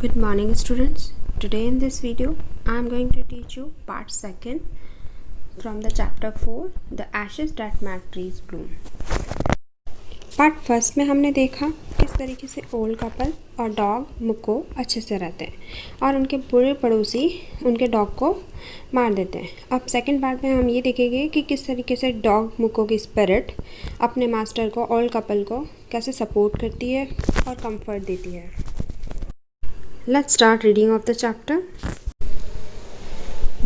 Good morning students. Today in this video I am going to teach you part 2 from the chapter 4 The Ashes That Made Trees Bloom. Part first में हमने देखा किस तरीके से old couple और dog मुक्को अच्छे से रहते हैं और उनके बुरे पड़ोसी उनके डॉग को मार देते हैं. अब सेकंड पार्ट में हम ये देखेंगे कि किस तरीके से डॉग मुक्को की स्पिरिट अपने मास्टर को ओल्ड कपल को कैसे सपोर्ट करती है और कंफर्ट देती है. Let's start reading of the chapter.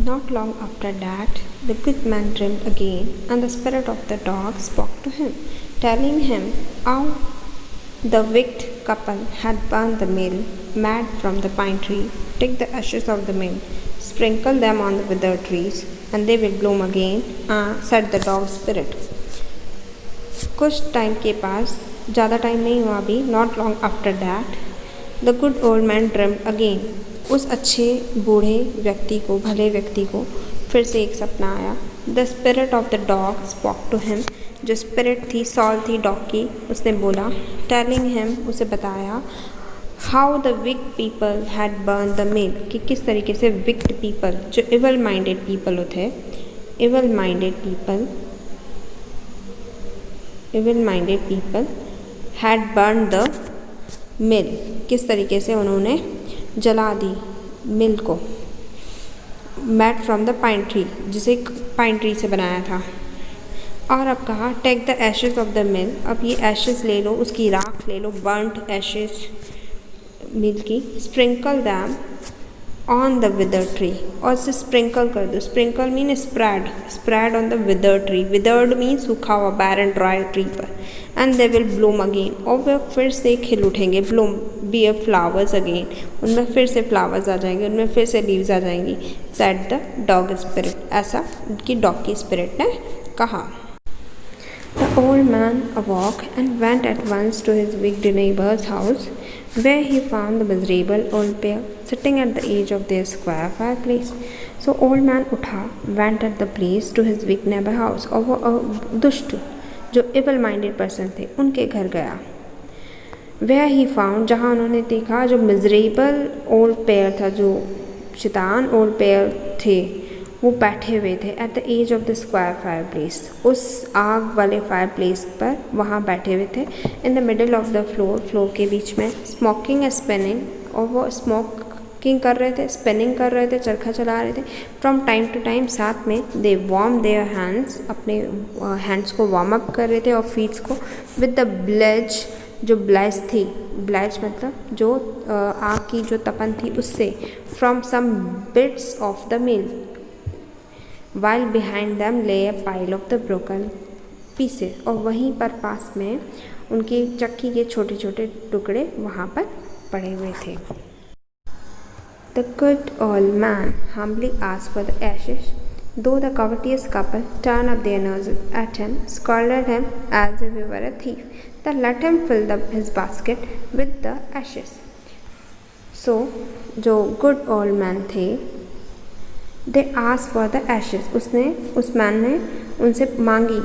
Not long after that, the good man dreamed again, and the spirit of the dog spoke to him, telling him how the wicked couple had burned the mill made from the pine tree. Take the ashes of the mill, sprinkle them on the withered trees, and they will bloom again, said the dog spirit. कुछ time के पास, ज़्यादा time नहीं हुआ अभी, not long after that, the good old man dreamed again. उस अच्छे बूढ़े व्यक्ति को, भले व्यक्ति को फिर से एक सपना आया. The spirit of the dog spoke to him. जो स्पिरिट थी, सॉल थी डॉग की, उसने बोला. टेलिंग हिम, उसे बताया. How the wicked people had burn the mill, कि किस तरीके से विक्ड पीपल, जो इवल माइंडेड पीपल थे, evil minded people had burn the mill, किस तरीके से उन्होंने जला दी मिल को. Made from the pine tree, जिसे पाइन ट्री से बनाया था. और अब कहा take the ashes of the mill. अब ये एशेज़ ले लो, उसकी राख ले लो, बर्न्ड एशेज़ मिल की. Sprinkle them on the wither tree, और इसे स्प्रिंकल कर दो. Sprinkle mean spread on the wither tree. Withered mean सूखा हुआ, बैरन ड्राई ट्री पर. And they will bloom again, और वे फिर से खिल उठेंगे. Bloom be a flowers again, उनमें फिर से फ्लावर्स आ जाएंगे, उनमें फिर से लीव्स आ जाएंगी. सेड द डॉग स्पिरिट, ऐसा उनकी डॉग की स्पिरिट ने कहा. The old man awoke and went at once to his wicked neighbor's house, where he found the miserable old pair sitting at the edge of their square fireplace. So old man उठा, went at the place to his wicked neighbor house, और वो दुष्ट जो evil minded person थे उनके घर गया. Where he found, जहाँ उन्होंने देखा जो miserable old pair था, जो शैतान old pair थे, वो बैठे हुए थे at the edge of the square fireplace. उस आग वाले फायर प्लेस पर वहाँ बैठे हुए थे. In the middle of the floor के बीच में. स्मोकिंग एंड स्पिनिंग, और वो स्मोकिंग कर रहे थे, स्पिनिंग कर रहे थे, चरखा चला रहे थे. फ्रॉम टाइम टू टाइम साथ में दे वार्म देयर हैंड्स, अपने हैंड्स को वार्म अप कर रहे थे और फीट्स को विद द ब्लेज, जो ब्लेज थी, ब्लेज मतलब जो आग की जो तपन थी उससे. From some bits of the mill, while behind them lay a pile of the broken pieces, और वहीं पर पास में उनकी चक्की के छोटे छोटे टुकड़े वहाँ पर पड़े हुए थे. The good old man humbly asked for the ashes, though the covetous couple turned up their noses at him, scolded him as if he were a thief. Then let him fill his basket with the ashes. So जो good old man थे, they ask for the ashes, उस मैन ने उनसे मांगी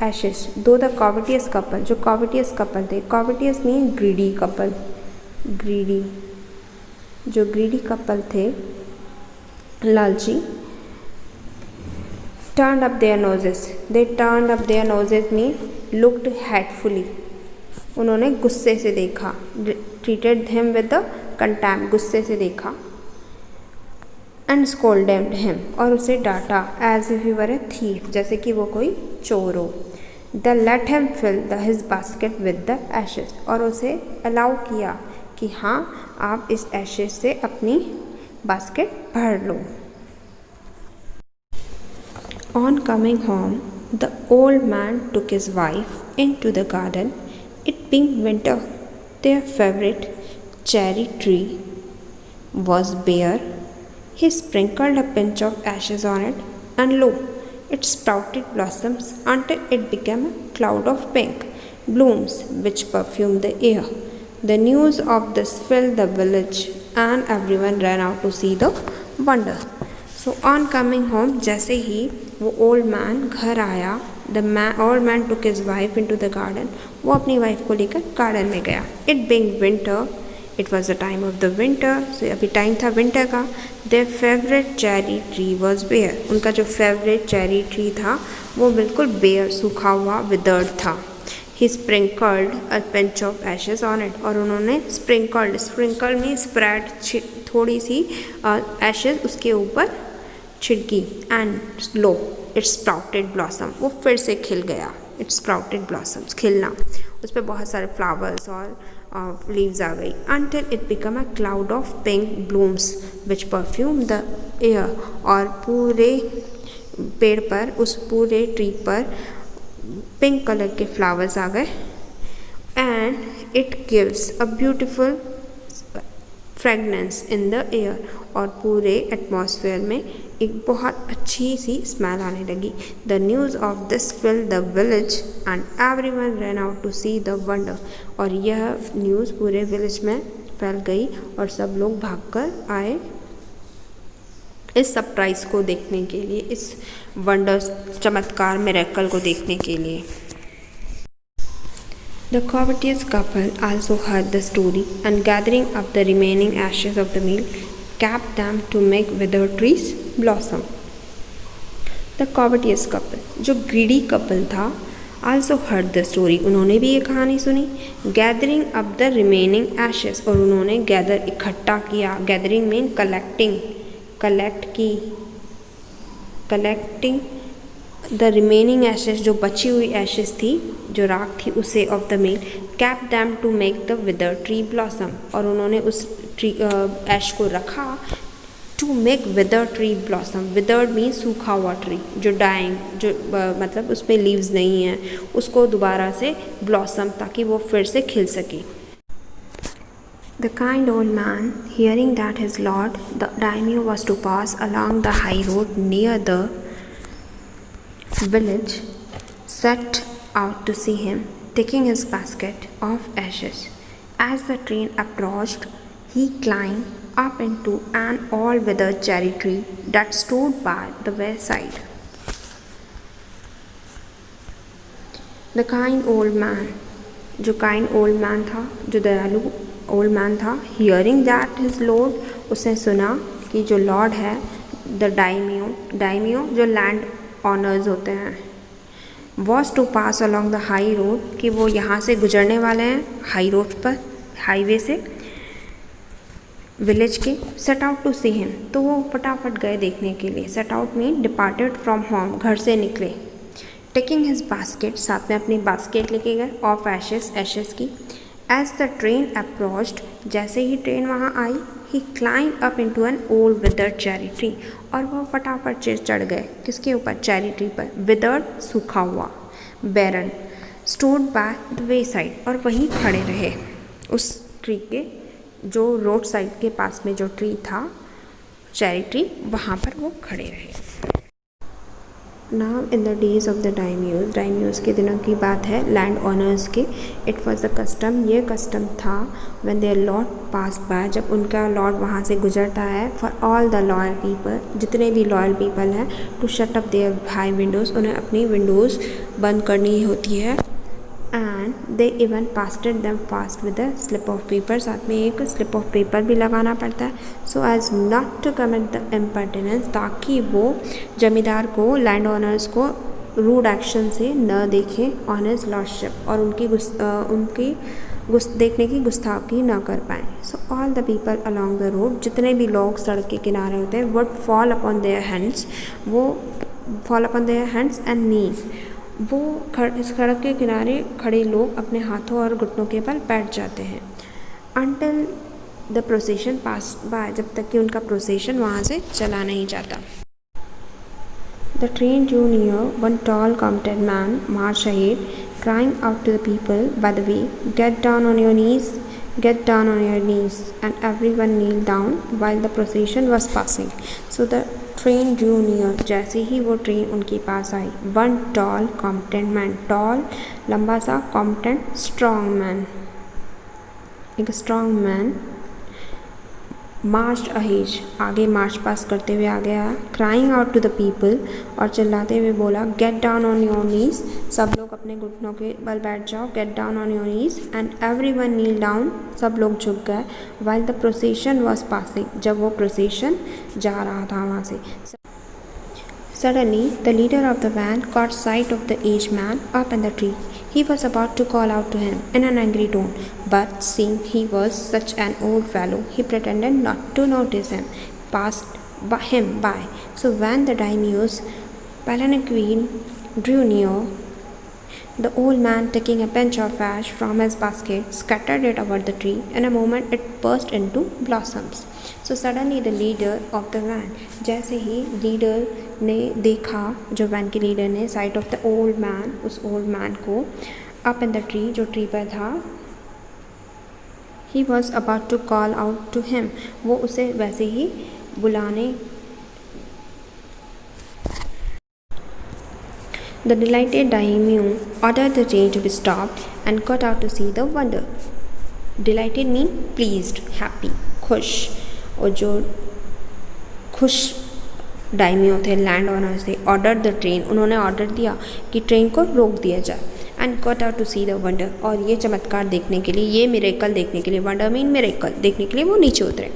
ashes. दो the कॉविटियस couple, जो covetous couple थे, covetous mean greedy couple, greedy, जो ग्रीडी कपल थे, लालची. Turn up their noses, they turn up their noses mean looked hatefully, उन्होंने गुस्से से देखा. Treated him with the contempt, गुस्से से देखा. एंड स्कोल्डेड हिम, और उसे डांटा. As if he were a thief, जैसे कि वो कोई चोर हो. The let him fill his basket with the ashes, और उसे अलाउ किया कि हाँ आप इस एशेज़ से अपनी बास्केट भर लो. On coming home the old man took his wife into the garden. It being winter, their favourite cherry tree was bare. He sprinkled a pinch of ashes on it, and lo, it sprouted blossoms until it became a cloud of pink blooms which perfumed the air. The news of this filled the village, and everyone ran out to see the wonder. So on coming home, जैसे ही वो old man घर आया, old man took his wife into the garden. वो अपनी wife को लेकर garden में गया. It being winter, It was the time of the winter. So अभी टाइम था विंटर का. Their favorite cherry tree was bare. उनका जो फेवरेट चेरी ट्री था वो बिल्कुल बेयर, सूखा हुआ, withered था. He sprinkled a pinch of ashes on it. और उन्होंने sprinkle में spread थोड़ी सी ashes उसके ऊपर छिड़की. And lo, it sprouted blossom. वो फिर से खिल गया. It sprouted blossoms, खिलना. उस पर बहुत सारे फ्लावर्स और लीव्स आ गई. Until it became a cloud of pink blooms which perfumed the air. और पूरे पेड़ पर, उस पूरे ट्री पर पिंक कलर के फ्लावर्स आ गए. And it gives a beautiful fragrance in the air. और पूरे एटमॉस्फेयर में एक बहुत अच्छी सी स्मेल आने लगी. The news of this filled the village and everyone ran out to see the wonder. और यह न्यूज़ पूरे विलेज में फैल गई और सब लोग भागकर आए इस सरप्राइज़ को देखने के लिए, इस वंडर, चमत्कार, मिरेकल को देखने के लिए. The courteous couple also heard the story and gathering up the remaining ashes of the meal, capped them to make withered trees blossom. The courteous couple, जो greedy couple था, also heard the story, उन्होंने भी ये कहानी सुनी. Gathering up the remaining ashes, और उन्होंने gather, इकट्ठा किया. Gathering mean collecting the remaining ashes, जो बची हुई एशेस थी, जो राख थी, उसे of the meal, cap them to make the wither tree blossom. और उन्होंने उस ट्री ऐश को रखा to make wither tree blossom. Withered mean सूखा हुआ ट्री, जो डाइंग, जो मतलब उसमें लीव्स नहीं हैं, उसको दोबारा से ब्लॉसम, ताकि वो फिर से खिल सके. The kind old man, hearing that his lord, the daimyo, was to pass along the high road near the village, set out to see him, taking his basket of ashes. As the train approached, he climbed up into an all-withered cherry tree that stood by the wayside. The kind old man, जो kind old man था, जो दयालु old man था, hearing that his Lord, उसने सुना कि जो Lord है, द डाइमियो जो लैंड ऑनर्स होते हैं, was to pass along the high road, कि वो यहाँ से गुजरने वाले हैं हाई रोड पर, हाईवे से विलेज के. Set out to see him, तो वो फटाफट गए देखने के लिए. Set out mean departed from home, घर से निकले. टेकिंग हिज बास्केट, साथ में अपनी बास्केट लेके गए, ऑफ एशेस की. As the train approached, जैसे ही ट्रेन वहाँ आई, he climbed up into an old withered cherry tree, और वो फटाफट चढ़ गए किसके ऊपर, चेरी ट्री पर. withered सूखा हुआ, barren, stood by the wayside, और वहीं खड़े रहे उस ट्री के, जो रोड साइड के पास में जो ट्री था, चेरी ट्री, वहाँ पर वो खड़े रहे. Now in the days of the daimyos के दिनों की बात है, लैंड ऑनर्स के. इट वॉज द कस्टम, ये कस्टम था, when their lord passed by, जब उनका लॉर्ड वहाँ से गुजरता है, for all the loyal people, जितने भी लॉयल पीपल हैं, to shut up their high windows, उन्हें अपनी विंडोज़ बंद करनी होती है. And they even pasted them fast with a slip of paper, साथ में एक स्लिप ऑफ पेपर भी लगाना पड़ता है. So as not to commit the impertinence, ताकि वो जमींदार को, लैंड ऑनर्स को रूड एक्शन से न देखें ऑन हिज लॉर्डशिप, और उनकी देखने की गुस्ताखी ना कर पाएँ. So all the people along the road, जितने भी लोग सड़क के किनारे होते हैं, would fall upon their hands, वो fall upon their hands and knees, वो सड़क के किनारे खड़े लोग अपने हाथों और घुटनों के बल बैठ जाते हैं. Until the procession pass by, जब तक कि उनका प्रोसेशन वहाँ से चला नहीं जाता. The train drew near, one tall कॉम्प्टेड man march ahead, crying out to the people by the way, get down on your knees, get down on your knees, and everyone kneeled down while the procession was passing. So the train drew near, जैसे ही वो train उनके पास आई, one tall competent man, tall लंबा सा, competent strong man, एक strong man मार्च अहेज, आगे मार्च पास करते हुए आगे आया, crying out to the people, और चिल्लाते हुए बोला, get down on your knees, सब लोग अपने घुटनों के बल बैठ जाओ, get down on your knees, and everyone kneel down, सब लोग झुक गए, while the procession was passing, जब वो प्रोसेशन जा रहा था वहाँ से। Suddenly, the leader of the van caught sight of the aged man up in the tree. He was about to call out to him in an angry tone, but seeing he was such an old fellow, he pretended not to notice him, passed him by. So when the daimyo's palanquin drew near, the old man, taking a pinch of ash from his basket, scattered it over the tree. In a moment, it burst into blossoms. So suddenly the leader of the van, जैसे ही leader ने देखा, जो van के leader ने, sight of the old man, उस old man को, up in the tree, जो tree पर था, he was about to call out to him, वो उसे वैसे ही बुलाने। The delighted daimyo ordered the train to be stopped and got out to see the wonder. Delighted mean pleased, happy, खुश, और जो खुश दाइमियो थे, लैंड ओनर्स थे, ऑर्डर द ट्रेन, उन्होंने ऑर्डर दिया कि ट्रेन को रोक दिया जाए, and got out to see the wonder, और ये चमत्कार देखने के लिए, ये मिरेकल देखने के लिए, वंडर मीन मिरेकल देखने के लिए वो नीचे उतरे।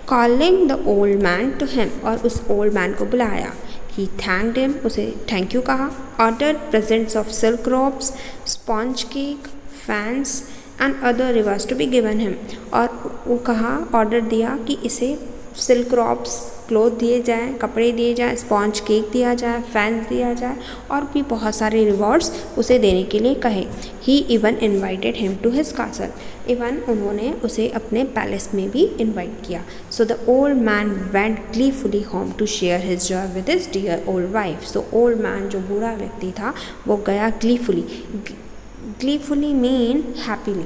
Calling the old man to him, और उस ओल्ड मैन को बुलाया। ही थैंक्ड हिम, उसे थैंक यू कहा। Order presents of silk robes, sponge cake, fans and other rewards to be given him, और वो कहा, ऑर्डर दिया कि इसे सिल्क रॉब्स, क्लोथ दिए जाएँ, कपड़े दिए जाएँ, स्पॉन्ज केक दिया जाए, फैंस दिया जाए, और भी बहुत सारे रिवॉर्ड्स उसे देने के लिए कहे। He even invited him to his castle, even उन्होंने उसे अपने पैलेस में भी इन्वाइट किया। So the old man went gleefully home to share his joy with his dear old wife. So old man, जो बूढ़ा व्यक्ति था, वो गया gleefully, gleefully mean happily,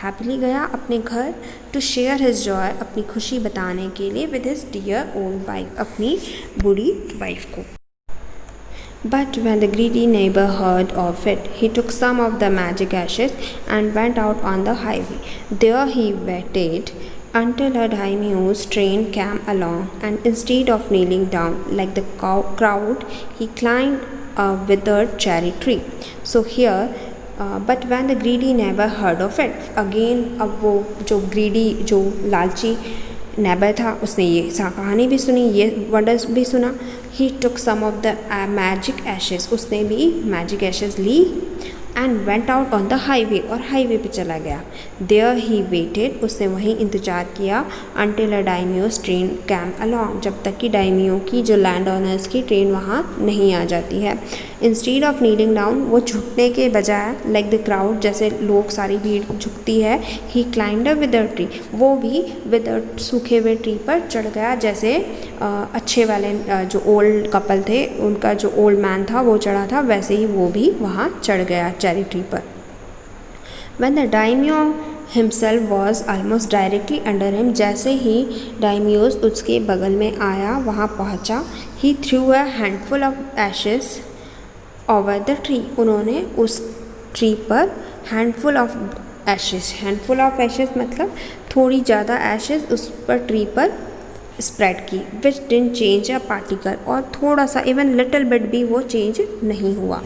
happily गया अपने घर, टू शेयर हिज जॉय, अपनी खुशी बताने के लिए, with his dear old wife, अपनी बूढ़ी वाइफ को। But when the greedy neighbor heard of it, he took some of the magic ashes and went out on the highway. There he waited until a daimyo's train came along, and instead of kneeling down like the crowd, he climbed a withered cherry tree. So here, but when the greedy neighbor heard of it, again, अब वो जो greedy, जो लालची neighbour था, उसने ये कहानी भी सुनी, ये वंडर्स भी सुना। He took some of the magic ashes, उसने भी मैजिक एशेस ली, and went out on the highway, और हाईवे पे चला गया। देयर ही वेटेड, उसने वहीं इंतज़ार किया, until a daimyo's train came along, जब तक कि डाइमियो की, जो लैंड ओनर्स की ट्रेन वहाँ नहीं आ जाती है। इंस्टीड ऑफ नीलिंग डाउन, वो झुकने के बजाय, लाइक द क्राउड, जैसे लोग, सारी भीड़ झुकती है, ही क्लाइंब्ड अ विदर ट्री, वो भी विदर, सूखे हुए ट्री पर चढ़ गया, जैसे अच्छे वाले जो ओल्ड कपल थे, उनका जो ओल्ड मैन था वो चढ़ा था, वैसे ही वो भी वहाँ चढ़ गया चेरी ट्री पर। When the daimyo himself was almost directly under him, जैसे ही daimyos उसके बगल में आया, वहाँ पहुँचा, he threw a handful of ashes over the tree, उन्होंने उस ट्री पर handful of ashes मतलब थोड़ी ज़्यादा ashes उस पर ट्री पर स्प्रेड की, विच डिडंट चेंज अ पार्टिकल, और थोड़ा सा, इवन लिटिल बिट भी वो चेंज नहीं हुआ।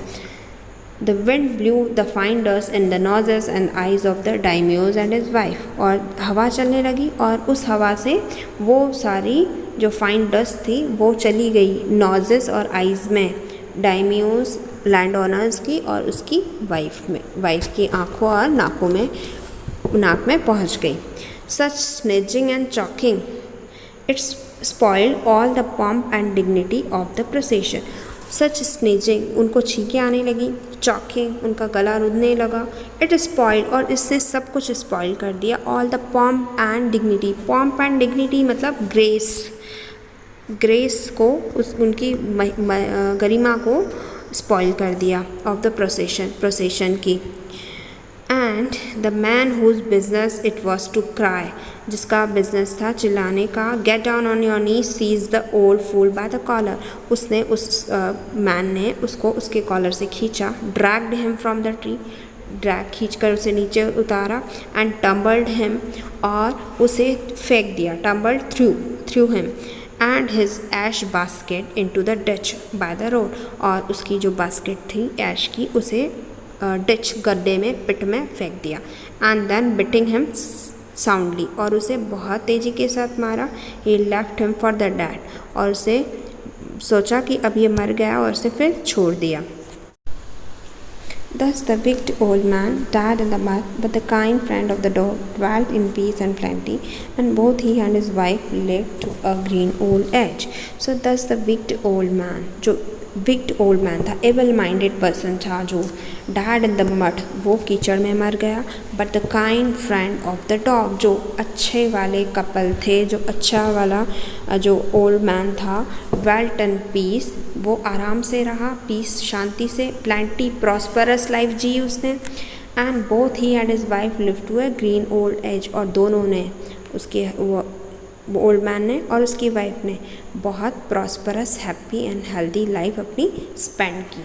The wind blew the fine dust in the noses and eyes of the daimyos and his wife, और हवा चलने लगी, और उस हवा से वो सारी जो फाइन डस्ट थी वो चली गई नोजेस और आइज़ में, डाइमियोज, लैंड ओनर्स की, और उसकी वाइफ में, वाइफ की आँखों और नाक में पहुँच गई। Such sneezing and choking, It spoiled all the pomp and dignity of the procession. Such sneezing, उनको छींकें आने लगी, चॉकिंग, उनका गला रुदने लगा, इट स्पॉइल, और इससे सब कुछ स्पॉइल कर दिया, all the pomp and dignity, pomp and dignity मतलब ग्रेस को, उनकी गरिमा को स्पॉइल कर दिया, ऑफ द प्रोसेशन की। And the man whose business it was to cry, जिसका बिजनेस था चिल्लाने का, get down on your knee, seize the old fool by the collar, उसने उस मैन ने उसको उसके कॉलर से खींचा, dragged him from the tree, drag खींचकर उसे नीचे उतारा एंड टम्बल्ड हिम, और उसे फेंक दिया, tumbled threw him and his ash basket into the ditch by the road, और उसकी जो बास्केट थी ऐश की उसे डिच गड्ढे में पिट में फेंक दिया। And then beating him soundly, और उसे बहुत तेज़ी के साथ मारा। He left him for the dead, और उसे सोचा कि अब ये मर गया और उसे फिर छोड़ दिया। Thus the wicked old man died in the mud, but the kind friend of the dog dwelt in peace and plenty, and both he and his wife lived to a green old age. So thus the wicked old man, जो wicked old man था, evil minded person था, जो died in the mud, वो कीचड़ में मर गया। but the kind friend of the dog, जो अच्छे वाले कपल थे, जो अच्छा वाला जो old man था, dwelt in peace, वो आराम से रहा, पीस शांति से, प्लेंटी प्रॉस्परस लाइफ जी उसने। And both he and his wife live to a green old age, और दोनों ने, उसके वो ओल्ड मैन ने और उसकी वाइफ ने बहुत prosperous, happy and healthy life अपनी स्पेंड की।